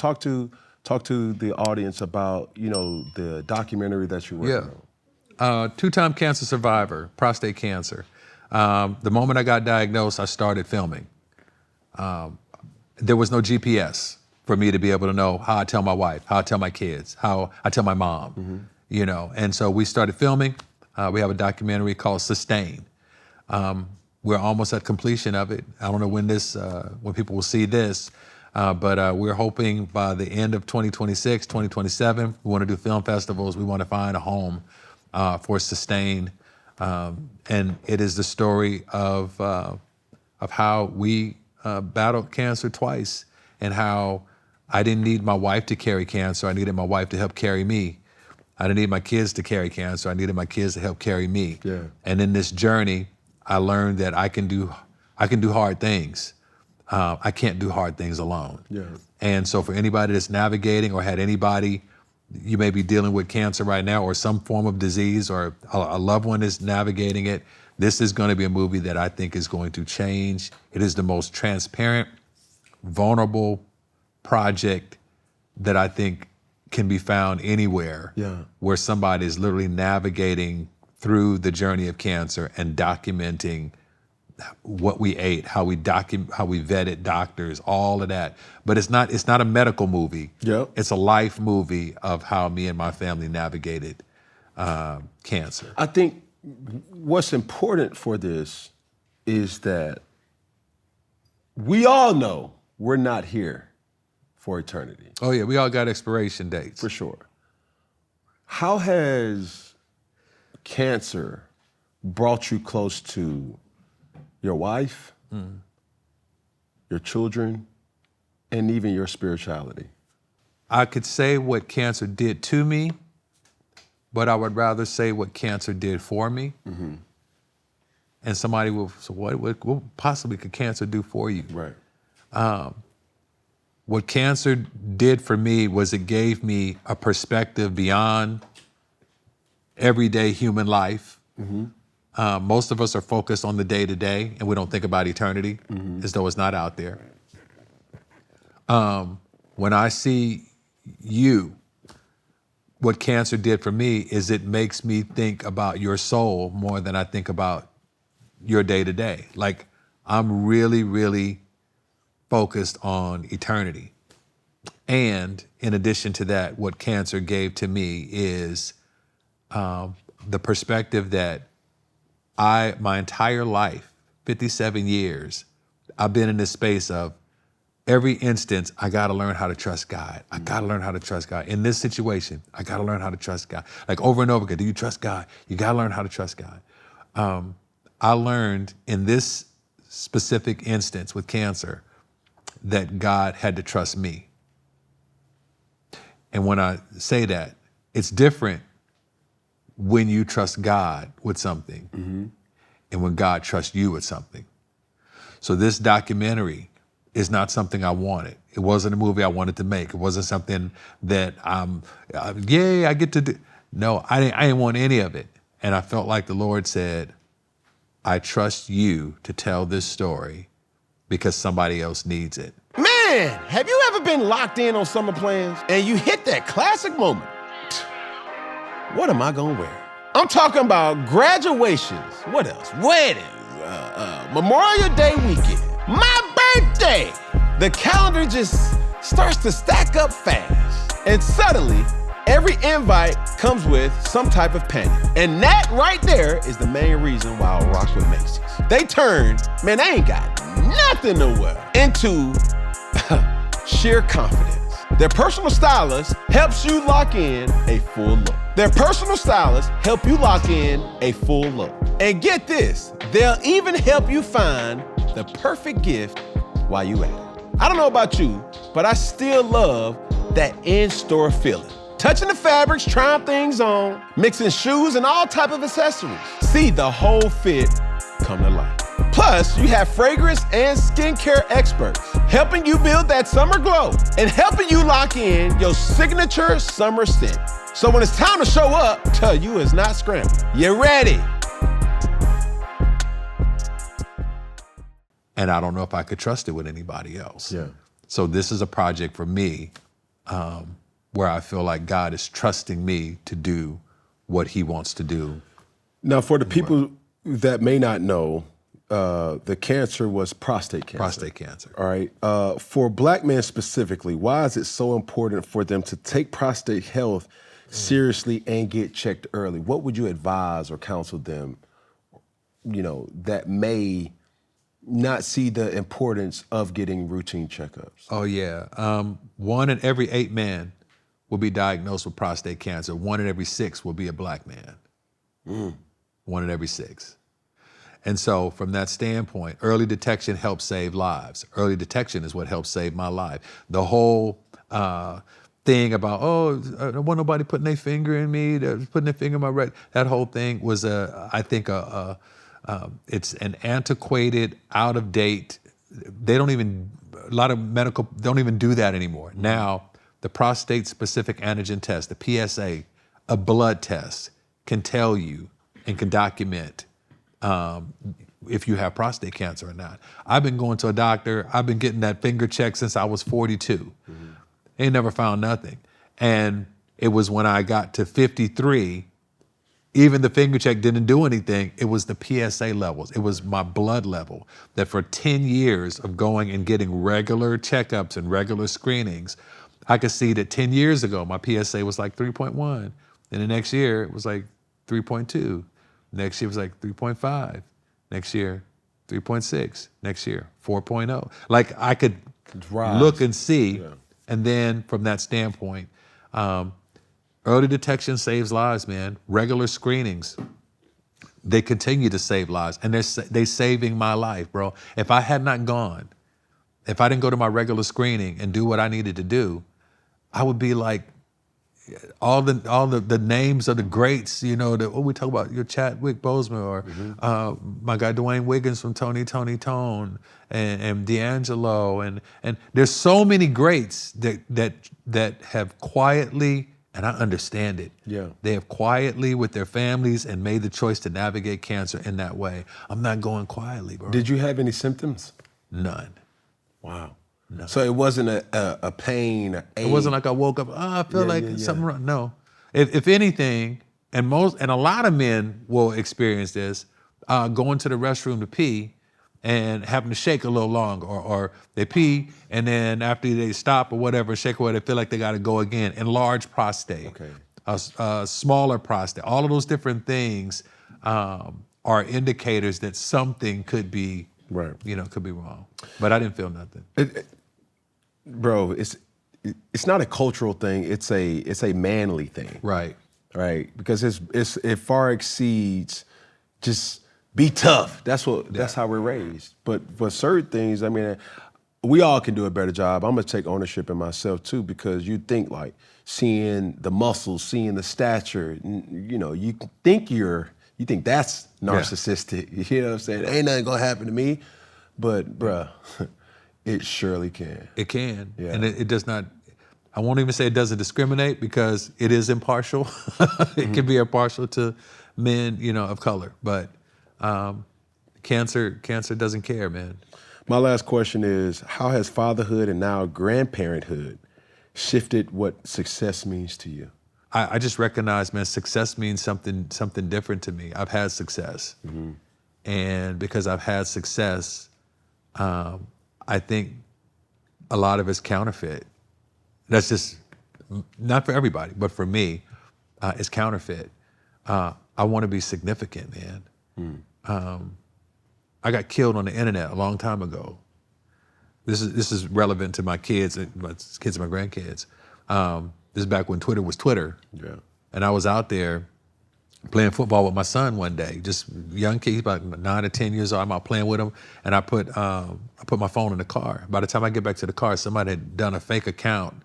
talk to the audience about, the documentary that you're working on. Two-time cancer survivor, prostate cancer. The moment I got diagnosed, I started filming. There was no GPS for me to be able to know how I tell my wife, how I tell my kids, how I tell my mom, And so we started filming. We have a documentary called Sustain. We're almost at completion of it. I don't know when people will see this, but we're hoping by the end of 2026, 2027, we want to do film festivals. We want to find a home for Sustain. And it is the story of how we battled cancer twice, and how I didn't need my wife to carry cancer. I needed my wife to help carry me. I didn't need my kids to carry cancer. I needed my kids to help carry me. Yeah. And in this journey, I learned that I can do hard things. I can't do hard things alone. Yeah. And so for anybody that's navigating, or had anybody, you may be dealing with cancer right now, or some form of disease, or a loved one is navigating it, this is going to be a movie that I think is going to change. It is the most transparent, vulnerable project that I think can be found anywhere, where somebody is literally navigating through the journey of cancer and documenting what we ate, how we vetted doctors, all of that. But it's not a medical movie. Yep. It's a life movie of how me and my family navigated cancer. I think what's important for this is that we all know we're not here for eternity. Oh yeah, we all got expiration dates. For sure. How has cancer brought you close to your wife, your children, and even your spirituality? I could say what cancer did to me, but I would rather say what cancer did for me. Mm-hmm. And somebody will, so what possibly could cancer do for you? Right. What cancer did for me was it gave me a perspective beyond everyday human life. Mm-hmm. Most of us are focused on the day-to-day, and we don't think about eternity, as though it's not out there. When I see you, what cancer did for me is it makes me think about your soul more than I think about your day-to-day. Like, I'm really, really focused on eternity. And in addition to that, what cancer gave to me is the perspective that my entire life, 57 years, I've been in this space of every instance, I gotta learn how to trust God. I gotta learn how to trust God. In this situation, I gotta learn how to trust God. Like over and over again, do you trust God? You gotta learn how to trust God. I learned in this specific instance with cancer that God had to trust me. And when I say that, it's different when you trust God with something and when God trusts you with something. So this documentary is not something I wanted. It wasn't a movie I wanted to make. It wasn't something that yay, I get to do. No, I didn't want any of it. And I felt like the Lord said, I trust you to tell this story because somebody else needs it. Man, have you ever been locked in on summer plans and you hit that classic moment? What am I gonna wear? I'm talking about graduations. What else? Weddings, Memorial Day weekend, my birthday. The calendar just starts to stack up fast. And suddenly, every invite comes with some type of panic. And that right there is the main reason why I rock with Macy's. They ain't got nothing to wear, into sheer confidence. Their personal stylist helps you lock in a full look. And get this, they'll even help you find the perfect gift while you at it. I don't know about you, but I still love that in-store feeling. Touching the fabrics, trying things on, mixing shoes and all type of accessories. See the whole fit come to life. Plus, you have fragrance and skincare experts helping you build that summer glow and helping you lock in your signature summer scent. So when it's time to show up, you is not scrambling. You're ready. And I don't know if I could trust it with anybody else. Yeah. So this is a project for me where I feel like God is trusting me to do what he wants to do. Now, for the people that may not know, the cancer was prostate cancer. Prostate cancer. All right. For Black men specifically, why is it so important for them to take prostate health seriously and get checked early? What would you advise or counsel them, that may not see the importance of getting routine checkups? Oh, yeah. 1 in every 8 men will be diagnosed with prostate cancer. 1 in every 6 will be a Black man. 1 in every 6. And so from that standpoint, early detection helps save lives. Early detection is what helps save my life. The whole thing about, I don't want nobody putting their finger in me, putting their finger in my rectum, that whole thing was, I think, it's an antiquated, out of date. A lot of medical don't even do that anymore. Now, the prostate specific antigen test, the PSA, a blood test, can tell you and can document if you have prostate cancer or not. I've been going to a doctor, I've been getting that finger check since I was 42. Ain't never found nothing. And it was when I got to 53, even the finger check didn't do anything. It was the PSA levels. It was my blood level that for 10 years of going and getting regular checkups and regular screenings, I could see that 10 years ago, my PSA was like 3.1. And the next year it was like 3.2. Next year it was like 3.5. Next year, 3.6. Next year, 4.0. Like I could look and see. Yeah. And then from that standpoint, early detection saves lives, man. Regular screenings, they continue to save lives. And they're saving my life, bro. If I had not gone, if I didn't go to my regular screening and do what I needed to do, I would be like all the names of the greats, we talk about your Chadwick Boseman or my guy Dwayne Wiggins from Tony Tone and D'Angelo and there's so many greats that have quietly, and I understand it. Yeah. They have quietly with their families and made the choice to navigate cancer in that way. I'm not going quietly, bro. Did you have any symptoms? None. Wow. No. So it wasn't a pain, It wasn't like I woke up, I feel something wrong. No. If anything, and a lot of men will experience this, going to the restroom to pee and having to shake a little long, or they pee and then after they stop or whatever, shake away, they feel like they got to go again. Enlarged prostate, smaller prostate, all of those different things are indicators that something could be, could be wrong. But I didn't feel nothing. Bro, it's not a cultural thing. It's a manly thing. Right. Right. Because it far exceeds just be tough. That's how we're raised. But for certain things, I mean, we all can do a better job. I'm gonna take ownership in myself too, because you think like seeing the muscles, seeing the stature, you think that's narcissistic. You know what I'm saying? Ain't nothing gonna happen to me. But bruh, it surely can. It can. Yeah. And it does not, I won't even say it doesn't discriminate because it is impartial. It can be impartial to men, of color. But cancer doesn't care, man. My last question is, how has fatherhood and now grandparenthood shifted what success means to you? I just recognize, man, success means something different to me. I've had success. And because I've had success, I think a lot of it's counterfeit. That's just not for everybody, but for me, it's counterfeit. I want to be significant, man. I got killed on the internet a long time ago. This is relevant to my kids and my grandkids. This is back when Twitter was Twitter. Yeah. And I was out there playing football with my son one day, just young kid, about 9 or 10 years old. I'm out playing with him, and I put my phone in the car. By the time I get back to the car, somebody had done a fake account,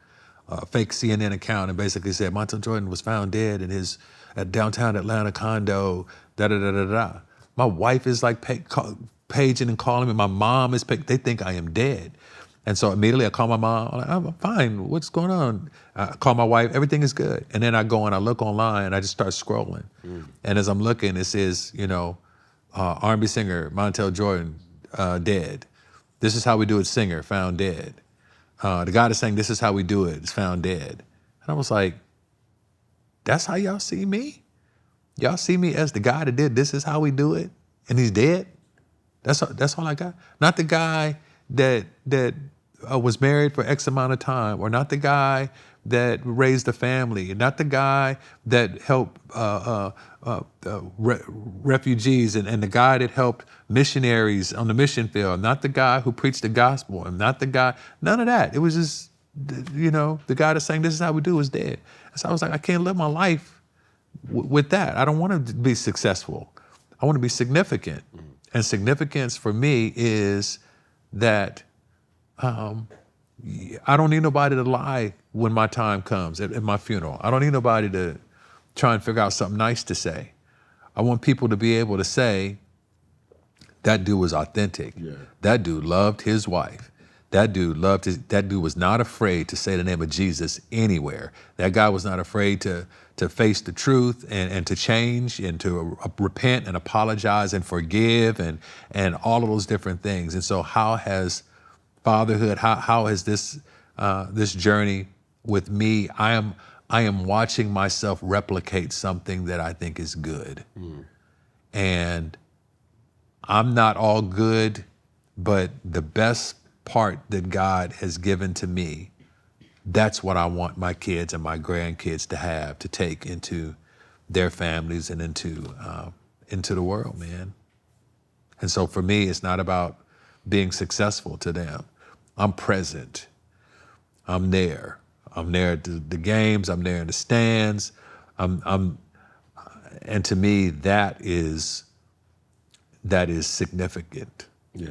a fake CNN account, and basically said Montell Jordan was found dead in his downtown Atlanta condo, da-da-da-da-da. My wife is like paging and calling me. My mom is they think I am dead. And so immediately I call my mom. I'm like, I'm fine. What's going on? I call my wife. Everything is good. And then I go and I look online and I just start scrolling. And as I'm looking, it says, R&B singer Montell Jordan dead. This is how we do it. Singer found dead. the guy that's saying this is how we do it is found dead. And I was like, that's how y'all see me? Y'all see me as the guy that did this is how we do it, and he's dead? That's all I got? Not the guy that was married for X amount of time, or not the guy that raised a family, not the guy that helped refugees, and the guy that helped missionaries on the mission field, not the guy who preached the gospel, and not the guy, none of that. It was just, the guy that's saying this is how we do is dead. So I was like, I can't live my life with that. I don't want to be successful. I want to be significant. And significance for me is that I don't need nobody to lie when my time comes at my funeral. I don't need nobody to try and figure out something nice to say. I want people to be able to say, that dude was authentic. Yeah. That dude loved his wife. That dude was not afraid to say the name of Jesus anywhere. That guy was not afraid to face the truth and to change and to repent and apologize and forgive and all of those different things. And so how has fatherhood, how has this journey with me, I am watching myself replicate something that I think is good. And I'm not all good, but the best part that God has given to me, that's what I want my kids and my grandkids to have, to take into their families and into the world, man. And so for me, it's not about being successful to them. I'm present. I'm there. I'm there at the games. I'm there in the stands. And to me, that is significant. Yeah.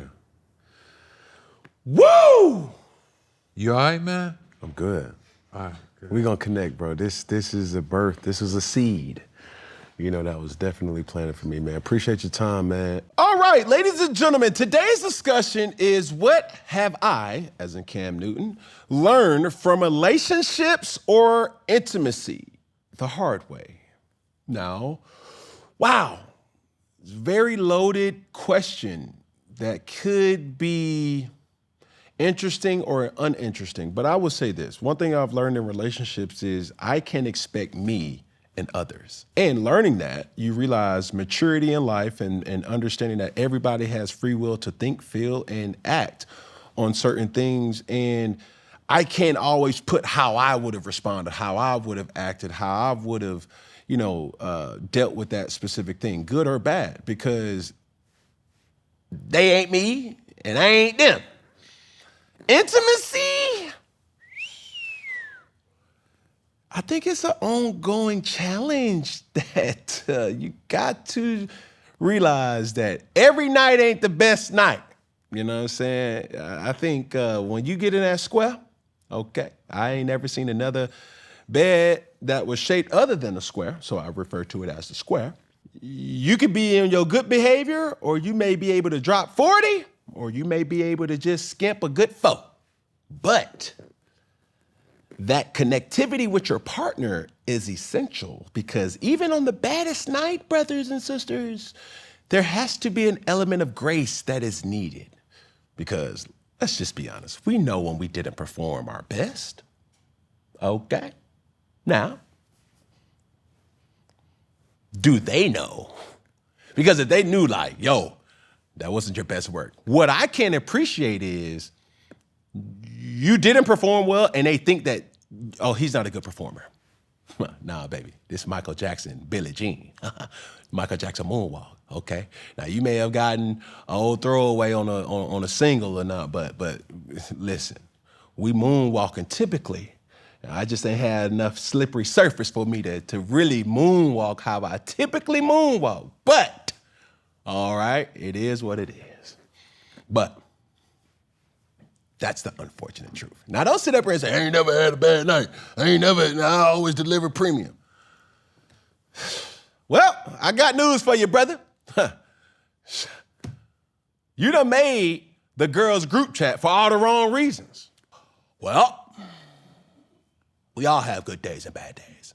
Woo! You all right, man? I'm good. All right. Good. We're gonna connect, bro. This is a birth. This was a seed. That was definitely planted for me, man. Appreciate your time, man. All right, ladies and gentlemen, today's discussion is what have I, as in Cam Newton, learned from relationships or intimacy the hard way? Now, wow, very loaded question that could be interesting or uninteresting. But I would say this. One thing I've learned in relationships is I can expect me and others. And learning that, you realize maturity in life and understanding that everybody has free will to think, feel, and act on certain things. And I can't always put how I would have responded, how I would have acted, how I would have, dealt with that specific thing, good or bad, because they ain't me and I ain't them. Intimacy, I think it's an ongoing challenge that you got to realize that every night ain't the best night. You know what I'm saying? I think when you get in that square, okay, I ain't never seen another bed that was shaped other than a square, so I refer to it as the square. You could be in your good behavior, or you may be able to drop 40, or you may be able to just skimp a good 4. But that connectivity with your partner is essential, because even on the baddest night, brothers and sisters, there has to be an element of grace that is needed. Because let's just be honest, we know when we didn't perform our best. Okay. Now, do they know? Because if they knew, like, yo, that wasn't your best work. What I can appreciate is you didn't perform well and they think that, oh, he's not a good performer. Nah, baby, this Michael Jackson, Billie Jean. Michael Jackson moonwalk, okay? Now, you may have gotten an old throwaway on a single or not, but listen, we moonwalking typically. I just ain't had enough slippery surface for me to really moonwalk how I typically moonwalk. But, all right, it is what it is. But that's the unfortunate truth. Now, don't sit up here and say, I ain't never had a bad night. I always deliver premium. Well, I got news for you, brother. You done made the girls' group chat for all the wrong reasons. Well, we all have good days and bad days.